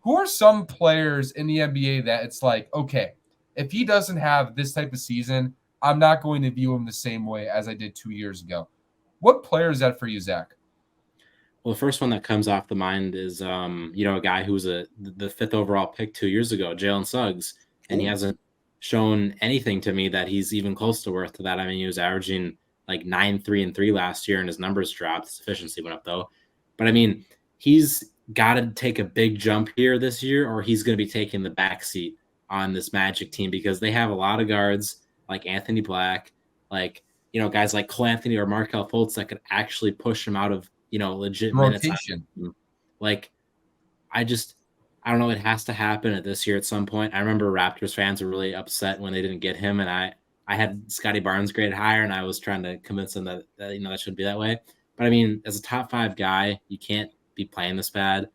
who are some players in the NBA that it's like, okay, if he doesn't have this type of season, I'm not going to view him the same way as I did 2 years ago. What player is that for you, Zach? Well, the first one that comes off the mind is, a guy who was the fifth overall pick 2 years ago, Jalen Suggs, and he Ooh. hasn't shown anything to me that he's even close to worth to that. I mean, he was averaging like 9, 3, and 3 last year, and his numbers dropped. His efficiency went up though, but I mean, he's got to take a big jump here this year, or he's going to be taking the back seat on this Magic team because they have a lot of guards like Anthony Black, like guys like Cole Anthony or Markel Fultz that could actually push him out of legit minutes. Rotation. Like, I don't know. It has to happen at this year at some point. I remember Raptors fans were really upset when they didn't get him, and I had Scotty Barnes graded higher, and I was trying to convince them that that shouldn't be that way. But I mean, as a top 5 guy, you can't be playing this bad.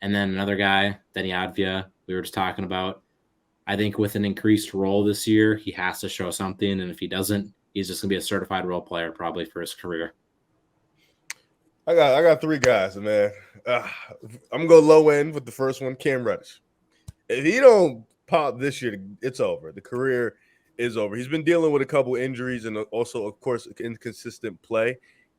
And then another guy, Denny Advia, we were just talking about. I think with an increased role this year, he has to show something, and if he doesn't, he's just gonna be a certified role player probably for his career. I got 3 guys, man. I'm gonna go low end with the first one, Cam Reddish. If he don't pop this year, it's over. The career is over. He's been dealing with a couple injuries and also, of course, inconsistent play.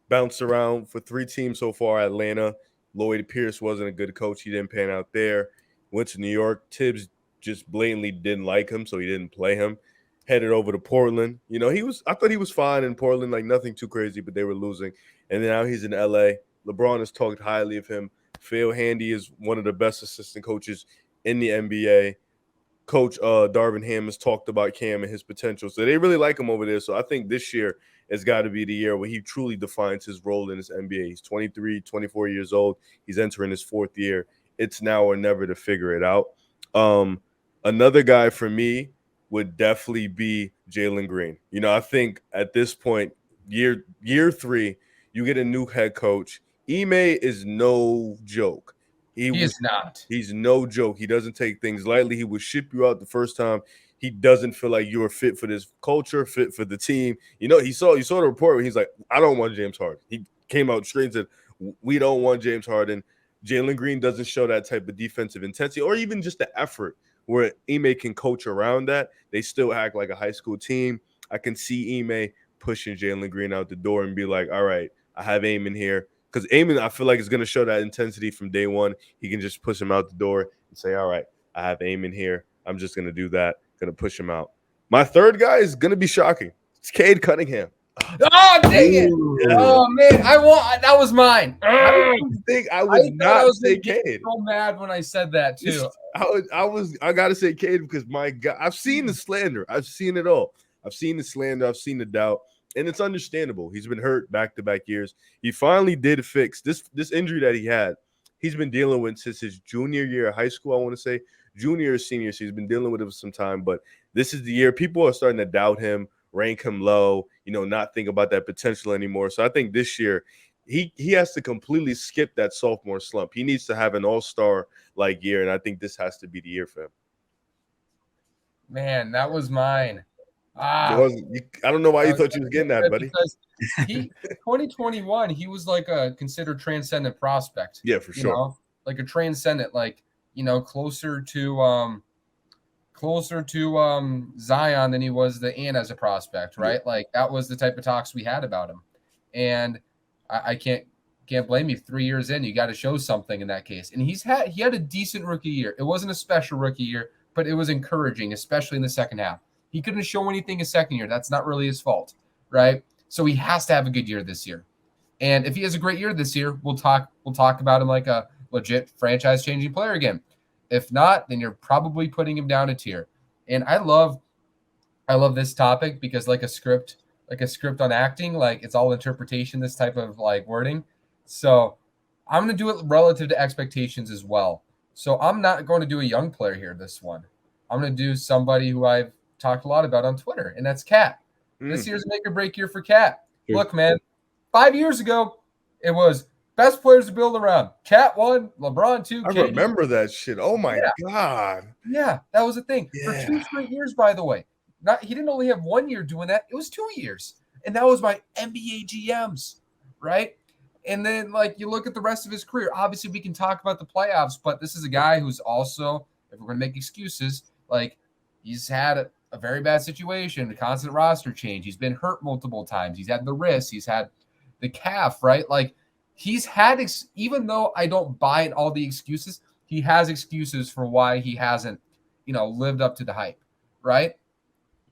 Bounced around for 3 teams so far. Atlanta, Lloyd Pierce wasn't a good coach. He didn't pan out there. Went to New York. Tibbs just blatantly didn't like him, so he didn't play him. Headed over to Portland. I thought he was fine in Portland, like nothing too crazy, but they were losing. And then now he's in LA. LeBron has talked highly of him. Phil Handy is one of the best assistant coaches in the NBA. Coach Darvin Ham has talked about Cam and his potential. So they really like him over there. So I think this year has got to be the year where he truly defines his role in this NBA. He's 23, 24 years old. He's entering his 4th year. It's now or never to figure it out. Another guy for me would definitely be Jalen Green. I think at this point, year 3, you get a new head coach. Ime is no joke. He is not. He's no joke. He doesn't take things lightly. He would ship you out the first time. He doesn't feel like you're fit for this culture, fit for the team. You saw the report where he's like, I don't want James Harden. He came out straight and said, we don't want James Harden. Jalen Green doesn't show that type of defensive intensity or even just the effort where Ime can coach around that. They still act like a high school team. I can see Ime pushing Jalen Green out the door and be like, all right, I have Amen here. Because Amen, I feel like, is going to show that intensity from day one. He can just push him out the door and say, all right, I have Amen here. I'm just going to do that. Going to push him out. My third guy is going to be shocking. It's Cade Cunningham. Oh, dang it. Oh, man. That was mine. I didn't think I would not say Cade. So mad when I said that, too. I got to say Cade because, my God, I've seen the slander. I've seen it all. I've seen the slander. I've seen the doubt. And it's understandable. He's been hurt back-to-back years. He finally did fix this injury that he had. He's been dealing with since his junior year of high school, I want to say. Junior or senior, so he's been dealing with it for some time. But this is the year people are starting to doubt him, rank him low, not think about that potential anymore. So I think this year he has to completely skip that sophomore slump. He needs to have an all-star-like year, and I think this has to be the year for him. Man, that was mine. I don't know why you thought you was getting that, buddy. Because 2021, he was like a considered transcendent prospect. Yeah, for sure. Like a transcendent, like closer to Zion than he was the Ant as a prospect, right? Yeah. Like that was the type of talks we had about him, and I can't blame you. 3 years in, you got to show something in that case. And he had a decent rookie year. It wasn't a special rookie year, but it was encouraging, especially in the second half. He couldn't show anything his second year. That's not really his fault, right? So he has to have a good year this year. And if he has a great year this year, we'll talk about him like a legit franchise-changing player again. If not, then you're probably putting him down a tier. And I love this topic because like a script on acting, like it's all interpretation, this type of like wording. So I'm going to do it relative to expectations as well. So I'm not going to do a young player here this one. I'm going to do somebody who I've talked a lot about on Twitter, and that's Cat. This year's make or break year for Cat. Sure. Look, man, 5 years ago, it was best players to build around. Cat 1, LeBron 2. I remember that shit. Oh my God. Yeah, that was a thing. Yeah. For 2 straight years, by the way. He didn't only have 1 year doing that. It was 2 years. And that was my NBA GMs, right? And then, like, you look at the rest of his career. Obviously, we can talk about the playoffs, but this is a guy who's also, if we're going to make excuses, like, he's had a very bad situation, a constant roster change. He's been hurt multiple times. He's had the wrist. He's had the calf, right? Like, he's had, even though I don't buy in all the excuses, he has excuses for why he hasn't, lived up to the hype, right?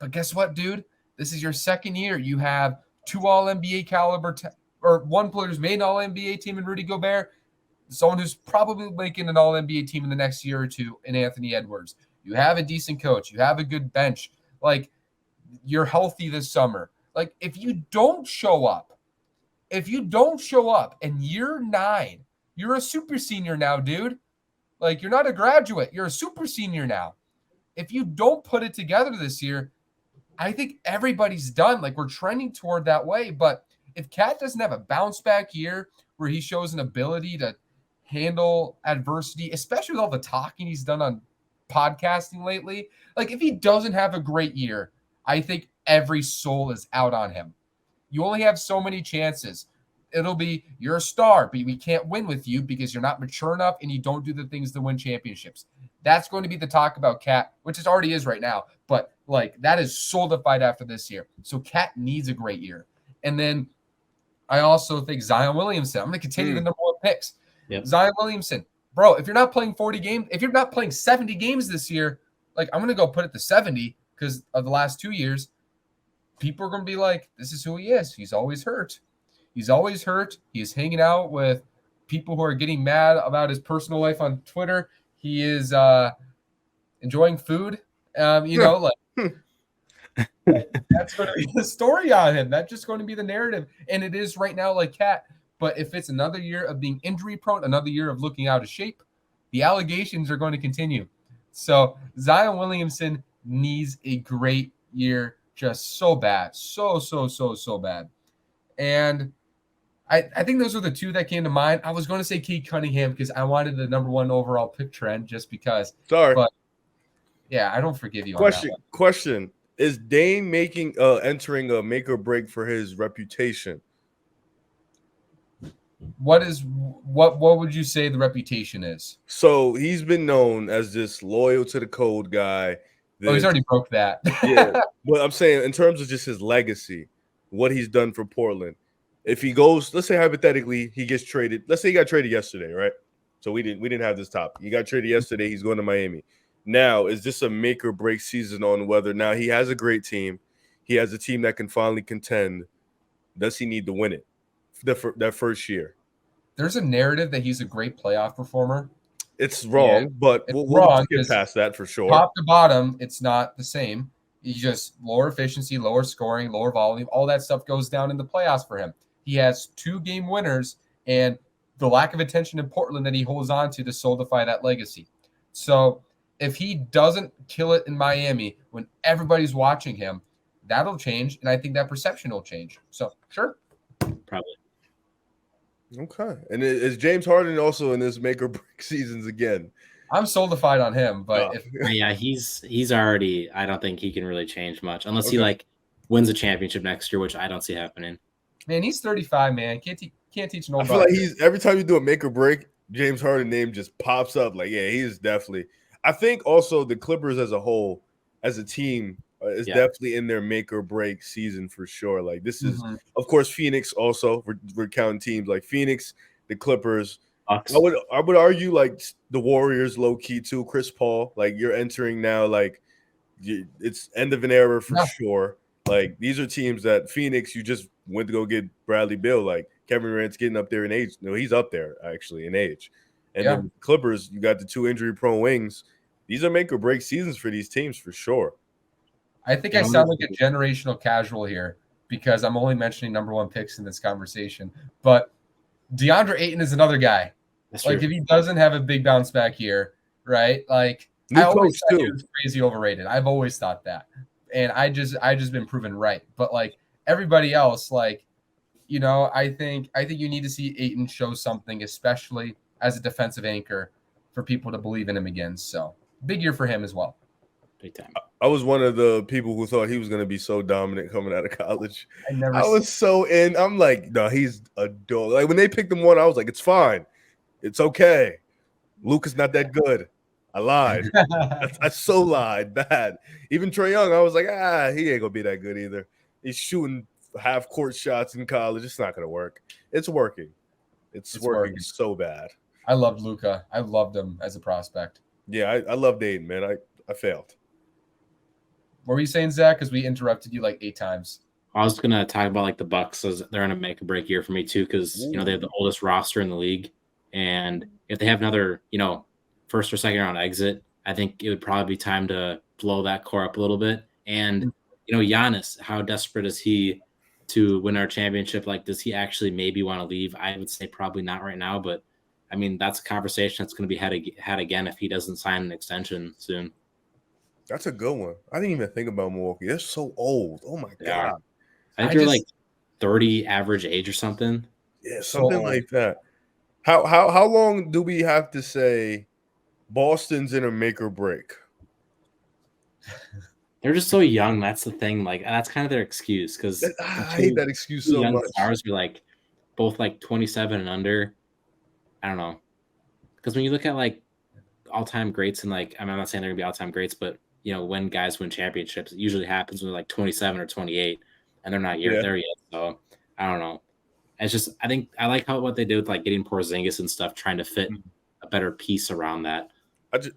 But guess what, dude? This is your second year. You have 2 All-NBA caliber or one player who's made an All-NBA team in Rudy Gobert, someone who's probably making an All-NBA team in the next year or two in Anthony Edwards. You have a decent coach. You have a good bench. Like, you're healthy this summer. Like, if you don't show up in year 9, you're a super senior now, dude. Like, you're not a graduate. You're a super senior now. If you don't put it together this year, I think everybody's done. Like, we're trending toward that way. But if Cat doesn't have a bounce back year where he shows an ability to handle adversity, especially with all the talking he's done on podcasting lately, like, if he doesn't have a great year, I think every soul is out on him. You only have so many chances. It'll be, you're a star, but we can't win with you because you're not mature enough and you don't do the things to win championships. That's going to be the talk about Cat, which it already is right now. But, like, that is solidified after this year. So Cat needs a great year. And then I also think Zion Williamson. I'm going to continue the number 1 picks. Yep. Zion Williamson. Bro, if you're not playing 40 games, if you're not playing 70 games this year, like, I'm going to go put it to 70 because of the last 2 years. People are going to be like, this is who he is. He's always hurt. He's hanging out with people who are getting mad about his personal life on Twitter. He is enjoying food. That's going to be the story on him. That's just going to be the narrative. And it is right now like Cat. But if it's another year of being injury prone, another year of looking out of shape, the allegations are going to continue. So Zion Williamson needs a great year, just so bad. So bad. And I think those are the 2 that came to mind. I was going to say Cade Cunningham because I wanted the number 1 overall pick trend just because. Sorry. But yeah, I don't forgive you. Question. Is Dame entering a make or break for his reputation? What would you say the reputation is? So he's been known as this loyal to the code guy. He's already broke that. Yeah. But I'm saying in terms of just his legacy, what he's done for Portland. If he goes, let's say hypothetically, he gets traded. Let's say he got traded yesterday, right? So we didn't have this topic. He got traded yesterday. He's going to Miami. Now, is this a make or break season on whether now he has a great team, he has a team that can finally contend? Does he need to win it that first year? There's a narrative that he's a great playoff performer. It's wrong, but we'll get past that for sure. Top to bottom, it's not the same. He's just lower efficiency, lower scoring, lower volume. All that stuff goes down in the playoffs for him. He has 2 game winners and the lack of attention in Portland that he holds on to solidify that legacy. So if he doesn't kill it in Miami when everybody's watching him, that'll change. And I think that perception will change. So, sure. Probably. Okay. And is James Harden also in this make or break seasons again? I'm solidified on him, but yeah, he's already. I don't think he can really change much unless he wins a championship next year, which I don't see happening. Man, he's 35. Man, can't teach an old. I feel like he's every time you do a make or break, James Harden name just pops up. Like, yeah, he is definitely. I think also the Clippers as a whole, as a team, is definitely in their make or break season for sure. Like this is, of course, Phoenix also. We're counting teams like Phoenix, the Clippers. Bucks. I would argue like the Warriors low key too. Chris Paul, like you're entering now, like it's end of an era for sure. Like these are teams that Phoenix, you just went to go get Bradley Beal. Like Kevin Durant's getting up there in age. No, he's up there actually in age. And then Clippers, you got the 2 injury prone wings. These are make or break seasons for these teams for sure. I think I sound like a generational casual here because I'm only mentioning number 1 picks in this conversation. But DeAndre Ayton is another guy. That's like true. if he doesn't have a big bounce back year, right? Like I always thought he was crazy overrated. I've always thought that. And I just been proven right. But like everybody else, like, I think you need to see Ayton show something, especially as a defensive anchor, for people to believe in him again. So big year for him as well. big time. I was one of the people who thought he was going to be so dominant coming out of college. I was so in. I'm like, no, he's a dog. Like when they picked him one, I was like, it's fine. It's okay. Luka's not that good. I lied. I so lied bad. Even Trae Young, I was like, he ain't gonna be that good either. He's shooting half court shots in college. It's not gonna work. It's working. It's working so bad. I loved Luka. I loved him as a prospect. Yeah, I loved Aiden, man. I failed. What were you saying, Zach? Because we interrupted you like 8 times. I was gonna talk about like the Bucks as they're gonna make a break year for me too, because you know they have the oldest roster in the league, and if they have another first or second round exit, I think it would probably be time to blow that core up a little bit. And Giannis, how desperate is he to win our championship? Like, does he actually maybe want to leave? I would say probably not right now, but I mean that's a conversation that's going to be had again if he doesn't sign an extension soon. That's a good one. I didn't even think about Milwaukee. They're so old. Oh my god. I think they're like 30 average age or something. Yeah, something like that. How long do we have to say Boston's in a make or break? They're just so young. That's the thing. Like that's kind of their excuse because I hate that excuse so much. Stars are like both like 27 and under. I don't know. Because when you look at like all-time greats and like I'm not saying they're gonna be all-time greats, but when guys win championships, it usually happens when they're like 27 or 28 and they're not there yet. So I don't know. It's just I think I like what they did with like getting Porzingis and stuff, trying to fit a better piece around that.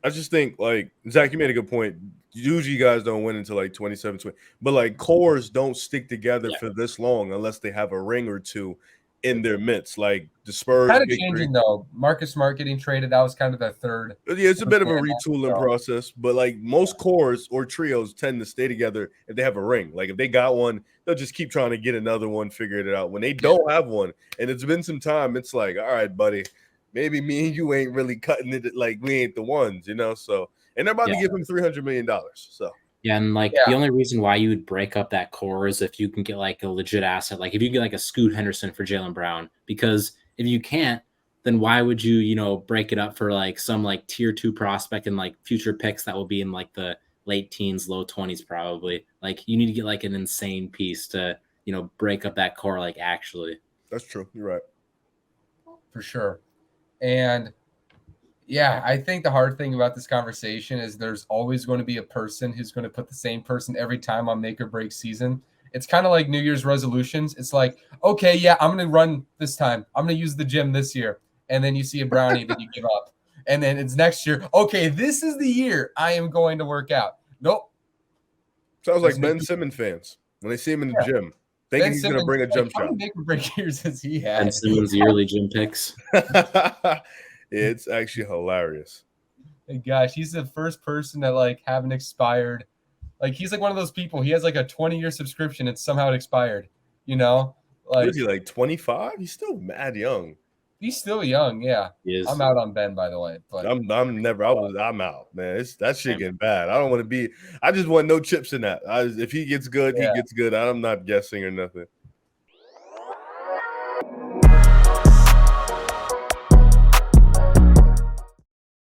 I just think like Zach, you made a good point. Usually guys don't win until like 27, 20, but like cores don't stick together for this long unless they have a ring or two in their midst. Like the Spurs kind of changing though. Marcus Smart getting traded, that was kind of the third. Yeah, it's a bit of a retooling process, but like most cores or trios tend to stay together if they have a ring. Like if they got one, they'll just keep trying to get another one, figure it out. When they don't have one, and it's been some time, it's like, all right, buddy, maybe me and you ain't really cutting it. Like we ain't the ones, So, and they're about to give him $300 million. So. Yeah, and the only reason why you would break up that core is if you can get like a legit asset, like if you get like a Scoot Henderson for Jaylen Brown, because if you can't, then why would you, break it up for like some like tier 2 prospect and like future picks that will be in like the late teens, low 20s probably. Like you need to get like an insane piece to, break up that core like actually. That's true. You're right. For sure. And yeah, I think the hard thing about this conversation is there's always going to be a person who's going to put the same person every time on make or break season. It's kind of like New Year's resolutions. It's like, okay, yeah, I'm going to run this time. I'm going to use the gym this year. And then you see a brownie, then you give up. And then it's next year. Okay, this is the year I am going to work out. Nope. Sounds like Ben Simmons fans when they see him in the gym, thinking he's going to bring a jump shot. How many make or break years has he had? Ben Simmons yearly gym picks. It's actually hilarious. And gosh, he's the first person to like have an expired. Like he's like one of those people. He has like a 20-year subscription and somehow it expired. Like is he like 25? He's still mad young. He's still young, yeah. He is. I'm out on Ben, by the way. But I'm out, man. That shit getting bad. I don't want to be. I just want no chips in that. If he gets good, he gets good. I'm not guessing or nothing.